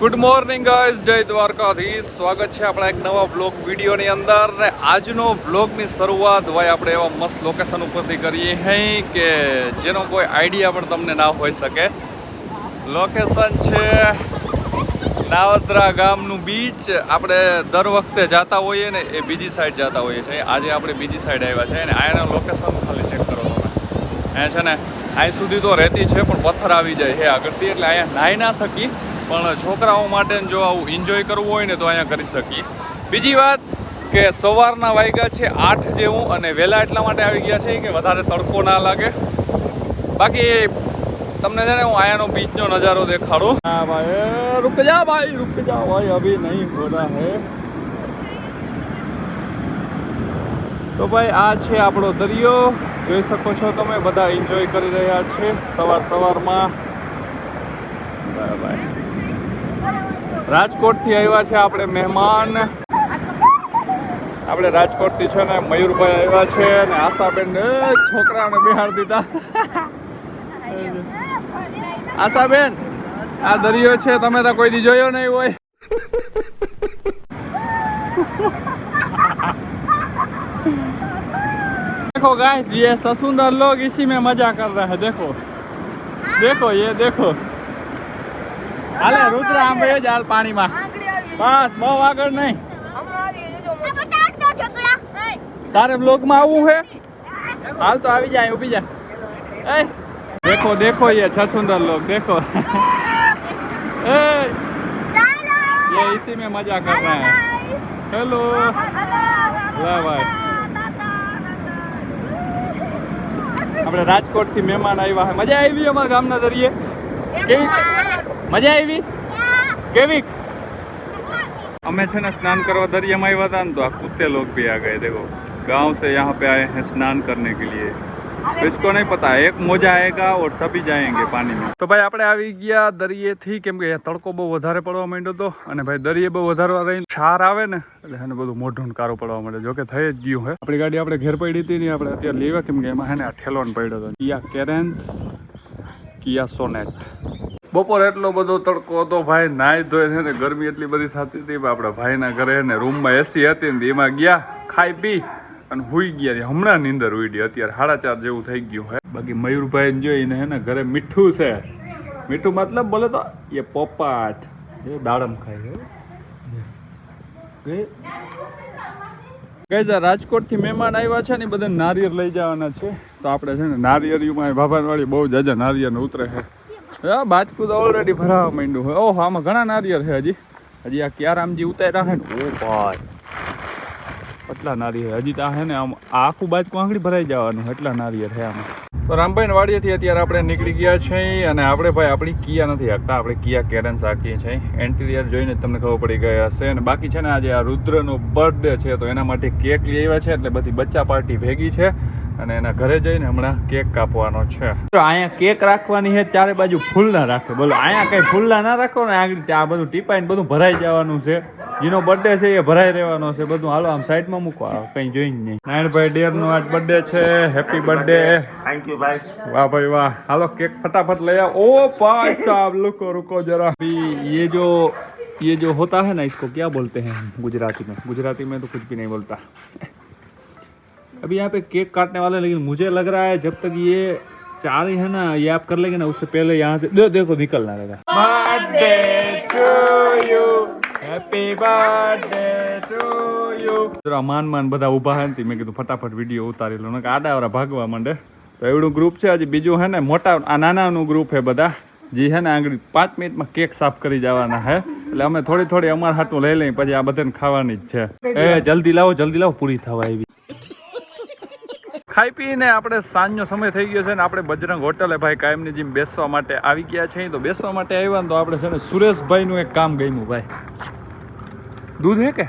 Good morning guys, જય દ્વારકાધીશ. સ્વાગત છે આપણા એક નવા બ્લોગ વિડીયોની અંદર. ને આજનો બ્લોગની શરૂઆત ભાઈ આપણે એવા મસ્ત લોકેશન ઉપરથી કરીએ છીએ કે જેનો કોઈ આઈડિયા પણ તમને ના હોઈ શકે. લોકેશન છે નાવદ્રા ગામનું બીચ. આપણે દર વખતે જતા હોઈએ ને એ બીજી સાઈડ જતા હોઈએ છીએ. આજે આપણે બીજી સાઈડ આવ્યા છે અને અહીંયાનું લોકેશન ખાલી ચેક કરો તમે. અહીંયા છે ને અહીં સુધી તો રહેતી છે પણ પથ્થર આવી જાય છે આગળથી, એટલે અહીંયા નાહી ના શકી. પણ છોકરાઓ માટે જો આવું એન્જોય કરવું હોય ને તો અહીંયા કરી શકીએ. બીજી વાત કે સવારના વાગ્યા છે 8 જેવું અને વહેલા એટલા માટે આવી ગયા છે કે વધારે તડકો ના લાગે. બાકી તમને છે ને હું અહીંયાનો બીચનો નજારો દેખાડું. હા ભાઈ રૂક જા ભાઈ અભી નહીં હો રહા હે. તો ભાઈ આ છે આપણો દરિયો, જોઈ શકો છો તમે. બધા એન્જોય કરી રહ્યા છે સવારમાં. બરાબર. રાજકોટથી આવ્યા છે આપણે મહેમાન. આપણે રાજકોટથી છે ને મયુરભાઈ આવ્યા છે ને આશાબેન છોકરાઓને બિહાર દીધા. આશાબેન આ દરિયો છે, તમે તો કોઈ દી જોયો નહીં હોય. देखो गाइस, ये ससुंदर लोग इसी में मजा कर रहे हैं. देखो ये देखो. હાલે રુદ્ર આમ બે જાલ પાણીમાં. બસ બહુ આગળ નહીં. તારે બ્લોગમાં આવવું છે? હાલ તો આવી જાય, ઊભી જા. देखो ये छछुंदर लोग देखो. ये इसी में मजा कर रहे हैं. हेलो ला भाई. આપણે રાજકોટથી મહેમાન આવ્યા છે. મજા આવી અમારા ગામના દરિયે? કેવી મજા આવી? કેવી? અમે છે ને સ્નાન કરવા दरिया આવ્યા હતા ને તો આ कुत्ते लोग भी आ गए. देखो गांव से यहाँ पे आए हैं स्नान करने के लिए. तो इसको नहीं पता है, एक मोजा आएगा और सभी जाएंगे पानी में. तो भाई આપણે આવી ગયા દરિયેથી, કેમ કે તડકો બહુ વધારે પડવા માંડ્યો હતો અને ભાઈ દરિયે બહુ વધારે રહીને ક્ષાર આવે ને એટલે એને બધું મોઢું કારું પડવા માંડે. જો કે થઈ જ ગયું હે. આપણી ગાડી આપણે ઘેર પડી હતી ને આપણે અત્યારે લેવા, કેમ કે એમાં હે ને આ ઠેલોન પડ્યો હતો. કિયા કેરેન્સ, કિયા સોનેટ. બપોર એટલો બધો તડકો હતો ભાઈ, નાઈ ધોઈ છે ને ગરમી એટલી બધી થતી હતી. આપણા ભાઈના ઘરે ને રૂમમાં એસી હતી ને એમાં ગયા, ખાઈ પી અને હુઈ ગયા. હમણાં નીંદર ઉડી. અત્યારે 4:30 જેવું થઈ ગયું હે. બાકી મયુરભાઈ જોઈને હે ને ઘરે મીઠું છે. મીઠું મતલબ બોલે તો એ પોપાટ એ દાડમ ખાય છે. ગઈ રાજકોટથી મહેમાન આવ્યા છે ને બધા નારિયેળ લઈ જવાના છે. તો આપણે છે ને નારિયેળીમાં ભાભાનવાળી બહુ જાજા નારિયેળ ઉતરે છે. બાજકું તો ઓલરેડી ભરાવા માંડ્યું હોય. ઓહ આમાં ઘણા નારિયેળ છે. હજી આ ક્યારામજી ઉતાર્યા છે ને. ઓ ભાઈ એટલા નારિયેળ હજી તો હે ને આમ આખું બાજકું આંગળી ભરાઈ જવાનું એટલા નારિયેળ છે આમાં. તો રામભાઈ વાડીએથી અત્યારે આપણે નીકળી ગયા છીએ અને આપણે ભાઈ આપણી કિયા નથી હાંકતા, આપણે કિયા કેરેન્સ હાંકીએ છીએ. એન્ટિરિયર જોઈને તમને ખબર પડી ગયા હશે. અને બાકી છે ને આજે આ રુદ્રનો બર્થડે છે તો એના માટે કેક લઈ આવ્યા છે. એટલે બધી બચ્ચા પાર્ટી ભેગી છે અને એના ઘરે જઈને હમણાં કેક કાપવાનો છે. તો અહીંયા કેક રાખવાની છે, ચારે બાજુ ફૂલ ના રાખે. બોલો અહીંયા કઈ ફૂલ ના રાખો ને, આગળ આ બધું ટીપાઈને બધું ભરાઈ જવાનું છે. જેનો બર્થડે છે એ ભરાઈ રહેવાનો છે બધું. હાલો આમ સાઈડમાં મૂકો, કઈ જોઈને નહીં. નારાયણભાઈ ડેર નો આજ બર્થડે છે. Happy birthday. थैंक यू भाई. वाह भाई वाह. हालो केक फटाफट ले आओ. ओ भाई साहब रुको जरा. ये जो होता है ना इसको क्या बोलते हैं गुजराती में तो कुछ भी नहीं बोलता. अभी यहाँ पे केक काटने वाले, लेकिन मुझे लग रहा है जब तक ये चार है ना ये आप कर लेंगे ना उससे पहले यहाँ से देखो निकलना रहेगा. Birthday to you, happy birthday to you. जरा मान બધા ઊભા હે ને મેં કીધું ફટાફટ વિડીયો ઉતારી લો ને આડાવરા ભાગવા માંડે. તો એવડું ગ્રુપ છે. હજી બીજું હે ને મોટા આ નાનાનું ગ્રુપ હે બધા. જે હે ને આગળ 5 મિનિટમાં કેક સાફ કરી જવાના હે. એટલે અમે થોડી અમાર હાટું લઈ લઈએ, પછી આ બધાને ખાવાની જ છે. એ જલ્દી લાવો પૂરી થવા આવી. ખાઈ પીને આપણે સાંજનો સમય થઈ ગયો છે ને આપણે બજરંગ હોટલે ભાઈ કાયમની જેમ બેસવા માટે આવી ગયા છે. તો બેસવા માટે આવ્યા ને તો આપણે છે ને સુરેશભાઈનું એક કામ ગમ્યું ભાઈ. દૂધ હે કે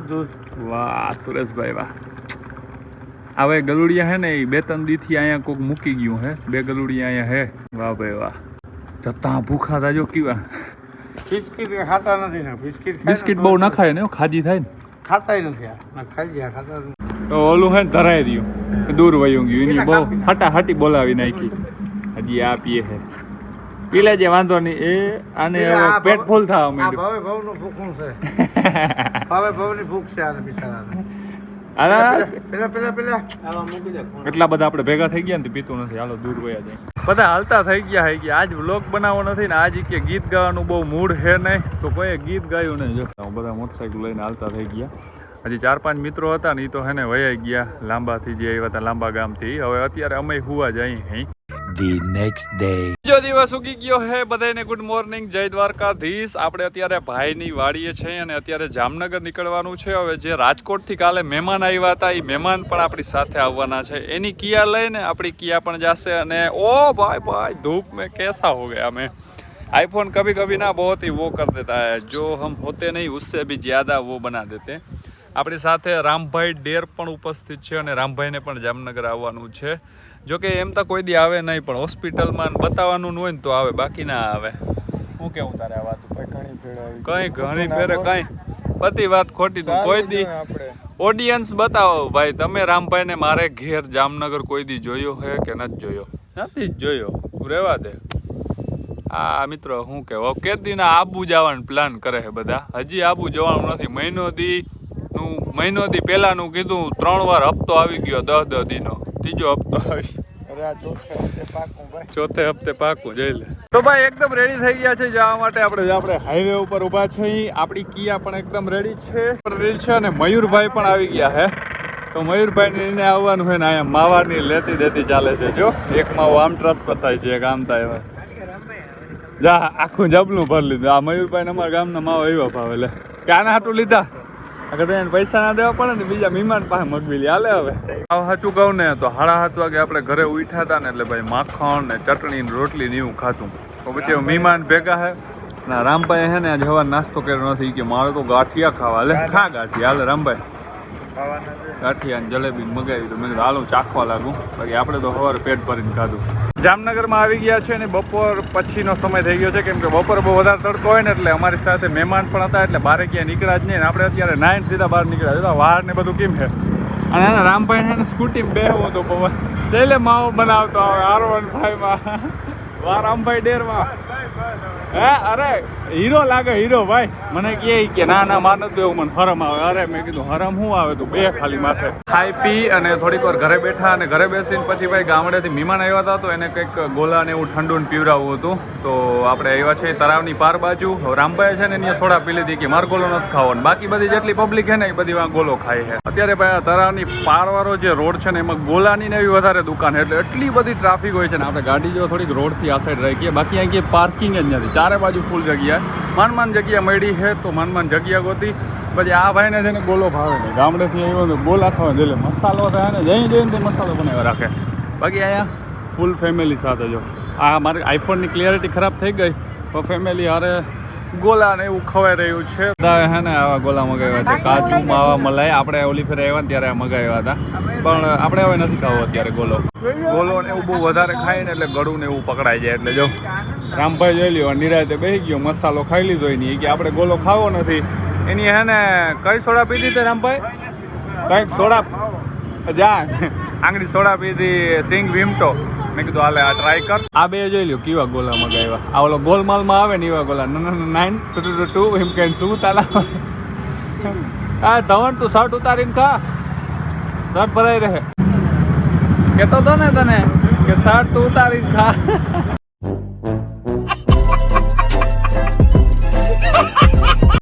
દૂધ. વાહ સુરેશભાઈ વાહ. આ ભાઈ ગલુડિયા હે ને એ 2-3 દીથી અહીંયા કોક મૂકી ગયું હે. 2 ગલુડિયા અહીંયા હે. વાહ ભાઈ વાહ. જતા ભૂખા થાજો કેવા. બિસ્કિટ ખાતા નથી ને. બિસ્કિટ બહુ ના ખાય ને, ખાજી થાય ને. ખાતા નથી ના ખાઈ ગયા ખાતા. તો ઓલું હે ને ધરાઈ રહ્યું, દૂર વયું ગયું. એની બહુ હટાહટી બોલાવી નાખી. હજી આ પીએ હે. પી લેજે વાંધો નહીં. એ આને હવે પેટ ફૂલ થવા આ માંડ્યું. ભવે ભવનું ભૂખું છે. ભવે ભવની ભૂખ છે આને બિચારાને. અરે પેલા આવા મૂકી દે. એટલા બધા આપણે ભેગા થઈ ગયા ને તે પીતું નથી. હાલો દૂર વયા જાય. બધા હાલતા થઈ ગયા. આજ વ્લોગ બનાવવો નથી ને આજ કે ગીત ગાવાનું બહુ મૂડ છે નહીં તો કોઈ ગીત ગાયું નહીં. જો બધા મોટરસાઇકલ લઈને હાલતા થઈ ગયા. હજી 4-5 મિત્રો હતા ને એ તો હે ને વયા ગયા લાંબાથી જે આવ્યા હતા લાંબા ગામથી. હવે અત્યારે અમે હુવા જઈએ હઈ. The next day. બીજો દિવસ ઉગી ગયો હે. બધાને ગુડ મોર્નિંગ, જય દ્વારકાધીશ. આપણે અત્યારે ભાઈની વાડીએ છે અને અત્યારે જામનગર નીકળવાનું છે. હવે જે રાજકોટથી કાલે મહેમાન આવ્યા હતા એ મહેમાન પણ આપણી સાથે આવવાના છે. એની કિયા લઈને આપણી કિયા પણ જશે. અને ઓ ભાઈ ધूप में कैसा हो गया मैं आईफोन कभी कभी ना बहुत ही वो कर देता है जो हम होते नहीं उससे भी ज्यादा वो बना देते. આપણી સાથે રામભાઈ ડેર પણ ઉપસ્થિત છે અને રામભાઈને પણ જામનગર આવવાનું છે. જોકે એમ તો કોઈ દી આવે નહીં પણ હોસ્પિટલમાં બતાવવાનું હોય ને તો આવે, બાકી ના આવે. શું કેવું તારે આ વાત? કઈ ઘણી ફેરે કઈ બધી વાત ખોટી. તું કોઈ દી ઓડિયન્સ બતાવો ભાઈ, તમે રામભાઈને મારે ઘેર જામનગર કોઈ દી જોયો હે કે નથી જોયો? નથી જ જોયો. તું રહેવા દે. આ મિત્રો શું કહેવાય કે દીના આબુ જવાનું પ્લાન કરે છે બધા. હજી આબુ જવાનું નથી. મહિનો દી પહેલાનું કીધું 3 વાર હપ્તો આવી ગયો. 10 દીનો ત્રીજો હપ્તો આવી. ચોથે હપ્તે પાકું જઈ લે. તો ભાઈ એકદમ રેડી થઈ ગયા છે જવા માટે. આપણે હાઈવે ઉપર ઊભા છે. આપણી કિયા પણ એકદમ રેડી છે અને મયુરભાઈ પણ આવી ગયા છે. તો મયુરભાઈ ને આવવાનું હોય ને અહીંયા માવાની લેતી દેતી ચાલે છે. જો એક માવો આમ ટ્રાન્સફર થાય છે, એક આમ થાય. જા આખું જબલું ભરી લીધું. આ મયુરભાઈ અમારા ગામના માવો એવા ભાવે લે કે આના હાટું લીધા. અગર પૈસા ના દેવા પડે ને બીજા મહેમાન પાસે મગવી લે. હાલે હવે સાચું કહું ને તો 7:30 વાગે આપણે ઘરે ઉઠ્યા હતા ને એટલે ભાઈ માખણ ને ચટણી ને રોટલી ને એવું ખાતું. તો પછી મહેમાન ભેગા હે ના રામભાઈ હે ને આજે હવા નાસ્તો કર્યો નથી કે મારે તો ગાંઠિયા ખાવા. લે ખા ગાંઠિયા. હાલે રામભાઈ ગાંઠિયા ને જલેબી મગાવી. તો મેં કીધું હાલું ચાખવા લાગું. બાકી આપણે તો સવારે પેટ ભરીને ખાધું. જામનગરમાં આવી ગયા છે ને બપોર પછીનો સમય થઈ ગયો છે કેમ કે બપોર બહુ વધારે તડકો હોય ને એટલે અમારી સાથે મહેમાન પણ હતા એટલે બહાર ક્યાંય નીકળ્યા જ નહીં. ને આપણે અત્યારે 9 સીધા બહાર નીકળ્યા. વાર ને બધું કેમ છે. અને રામભાઈ છે ને સ્કૂટીમાં બેહવું તો પવન એટલે માવો બનાવતો આવે R15 માં. વા રામભાઈ ડેરમાં હે અરે હીરો લાગે હીરો ભાઈ. મને કે ના માર નથી એવું મને હરમ આવે. અરે મેં કીધું હરમ શું આવે? તું બે ખાલી માથે ખાઈ પી અને થોડીક વાર ઘરે બેઠા અને ઘરે બેસીને પછી ભાઈ ગામડેથી મહેમાન આવ્યા હતા તો એને કંઈક ગોલા ને એવું ઠંડુ ને પીવડાવવું હતું. તો આપણે આવ્યા છે તળાવની પાર બાજુ. રામભાઈ છે ને અહીંયા સોડા પી લીધી કે માર ગોલો નથી ખાવો. બાકી બધી જેટલી પબ્લિક છે ને એ બધી ગોલો ખાય છે. અત્યારે ભાઈ તળાવની પારવાળો જે રોડ છે ને એમાં ગોલાની ને એવી વધારે દુકાન એટલે એટલી બધી ટ્રાફિક હોય છે ને આપણે ગાડી જો થોડીક રોડથી આ સાઈડ રાખીએ. બાકી અહીં પાર્કિંગ જ નથી. ચારે બાજુ ફૂલ જગ્યા. માન જગ્યા મળી છે તો માન જગ્યા ગોતી. પછી આ ભાઈને છે ને ગોલો ભાવે નહીં. ગામડેથી આવ્યો તો ગોલા ખાવા એટલે મસાલો થાય ને જઈને તે મસાલો બનાવ્યો રાખે. બાકી અહીંયા ફૂલ ફેમિલી સાથે જો આ મારી આઈફોનની ક્લિયરિટી ખરાબ થઈ ગઈ તો ફેમિલી હારે ગોલા ને એવું ખવાઈ રહ્યું છે. બધા હે ને આવા ગોલા મગાવ્યા છે. કાજુ માવા મલાઈ. આપણે ઓલી ફેર આવ્યા ને ત્યારે મગાવ્યા હતા પણ આપણે હવે નથી ખાવો અત્યારે ગોલો ને એવું બહુ વધારે ખાય ને એટલે ગળું ને એવું પકડાઈ જાય. એટલે જો રામભાઈ જોઈ લ્યો નિરાતે બેસી ગયો મસાલો ખાઈ લીધો એની કે આપણે ગોલો ખાવો નથી. એની હે ને કઈ સોડા પીધી તે રામભાઈ? કંઈક સોડા જા આંગળી સોડા પીધી સિંગ વિમટો. મેં કીધું હાલે આ ટ્રાય કર. આ બે જોઈ લ્યો કેવા ગોલા મગાવ્યા. આ ઓલો ગોલમાલમાં આવે ને એવા ગોલા 922 એમ કઈ શું તાલા. આ ધવન તું શર્ટ ઉતારીને ખા. શર્ટ ભરાઈ રહે. કેતો તો ને તને કે શર્ટ તું ઉતારીને ખા.